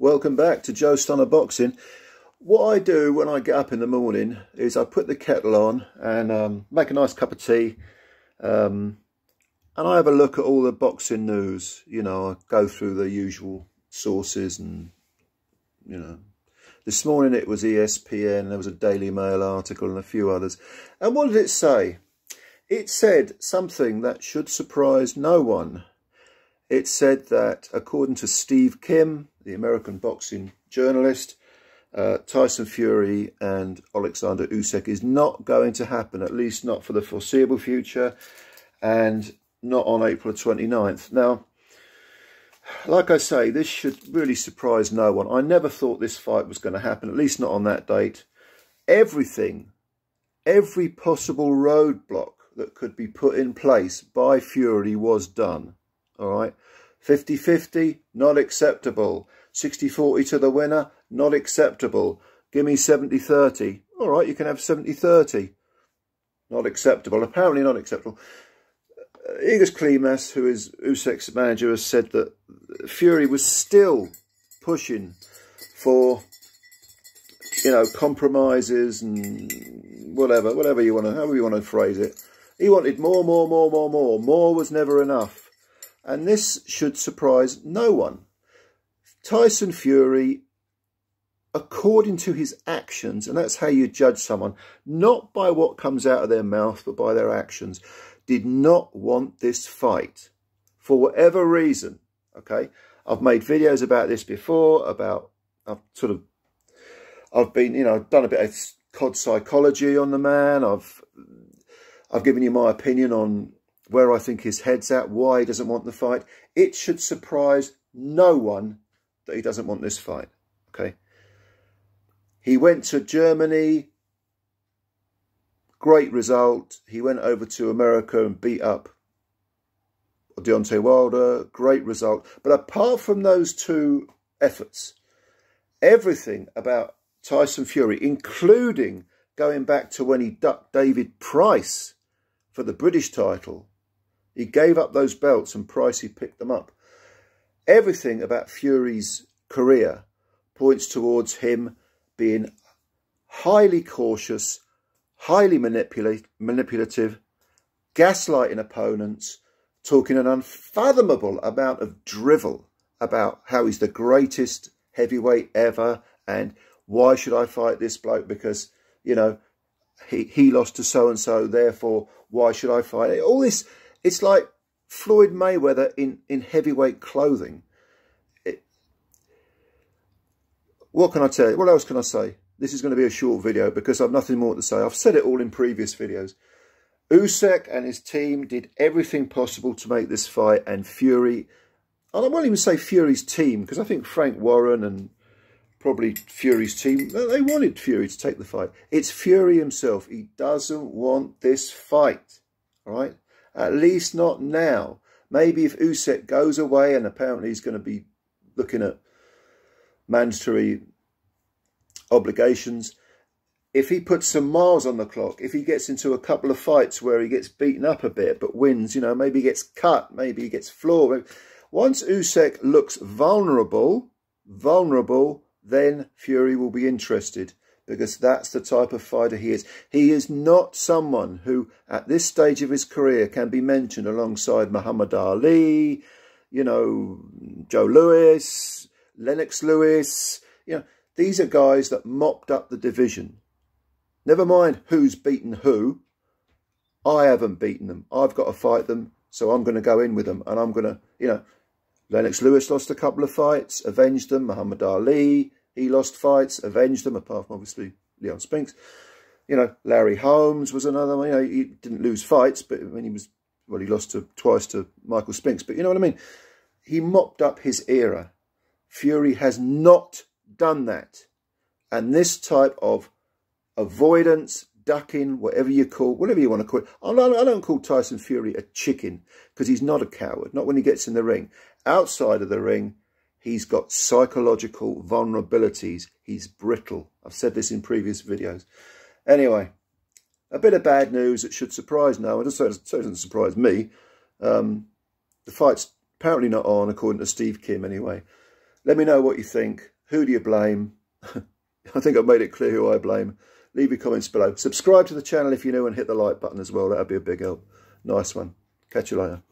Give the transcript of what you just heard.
Welcome back to Joe Stunner Boxing. What I do when I get up in the morning is I put the kettle on and make a nice cup of tea, and I have a look at all the boxing news. You know, I go through the usual sources, and you know, this morning it was ESPN, there was a Daily Mail article and a few others. And what did it say? It said something that should surprise no one. It said that, according to Steve Kim, the American boxing journalist, Tyson Fury and Oleksandr Usyk is not going to happen, at least not for the foreseeable future, and not on April 29th. Now, like I say, this should really surprise no one. I never thought this fight was going to happen, at least not on that date. Everything, every possible roadblock that could be put in place by Fury was done. All right, 50-50, not acceptable. 60-40 to the winner, not acceptable. Give me 70-30. All right, you can have 70-30. Not acceptable. Apparently not acceptable. Egis Klimas, who is Usyk's manager, has said that Fury was still pushing for, you know, compromises and whatever you want to, however you want to phrase it. He wanted more. More was never enough. And this should surprise no one. Tyson Fury, according to his actions, and that's how you judge someone, not by what comes out of their mouth, but by their actions, did not want this fight for whatever reason. Okay, I've made videos about this before, I've been, you know, done a bit of COD psychology on the man. I've given you my opinion on where I think his head's at, why he doesn't want the fight. It should surprise no one that he doesn't want this fight, okay? He went to Germany, great result. He went over to America and beat up Deontay Wilder, great result. But apart from those two efforts, everything about Tyson Fury, including going back to when he ducked David Price for the British title, he gave up those belts and Pricey picked them up. Everything about Fury's career points towards him being highly cautious, highly manipulative, gaslighting opponents, talking an unfathomable amount of drivel about how he's the greatest heavyweight ever and why should I fight this bloke because, you know, he lost to so-and-so, therefore why should I fight it? All this, it's like Floyd Mayweather in heavyweight clothing. What can I tell you? What else can I say? This is going to be a short video because I've nothing more to say. I've said it all in previous videos. Usyk and his team did everything possible to make this fight, and Fury, I won't even say Fury's team, because I think Frank Warren and probably Fury's team, they wanted Fury to take the fight. It's Fury himself. He doesn't want this fight, all right? At least not now. Maybe if Usyk goes away, and apparently he's going to be looking at mandatory obligations, if he puts some miles on the clock, if he gets into a couple of fights where he gets beaten up a bit but wins, you know, maybe he gets cut, maybe he gets floored. Once Usyk looks vulnerable, then Fury will be interested, because that's the type of fighter he is. He is not someone who, at this stage of his career, can be mentioned alongside Muhammad Ali, you know, Joe Louis, Lennox Lewis. You know, these are guys that mopped up the division. Never mind who's beaten who. I haven't beaten them. I've got to fight them, so I'm going to go in with them, and I'm going to, you know, Lennox Lewis lost a couple of fights, avenged them. Muhammad Ali, he lost fights, avenged them, apart from obviously Leon Spinks. You know, Larry Holmes was another one. You know, he didn't lose fights, but when he was, well, he lost twice to Michael Spinks. But you know what I mean? He mopped up his era. Fury has not done that. And this type of avoidance, ducking, whatever you want to call it. I don't call Tyson Fury a chicken, because he's not a coward, not when he gets in the ring. Outside of the ring, he's got psychological vulnerabilities. He's brittle. I've said this in previous videos. Anyway, a bit of bad news that should surprise no one. It doesn't surprise me. The fight's apparently not on, according to Steve Kim anyway. Let me know what you think. Who do you blame? I think I've made it clear who I blame. Leave your comments below. Subscribe to the channel if you're new and hit the like button as well. That'd be a big help. Nice one. Catch you later.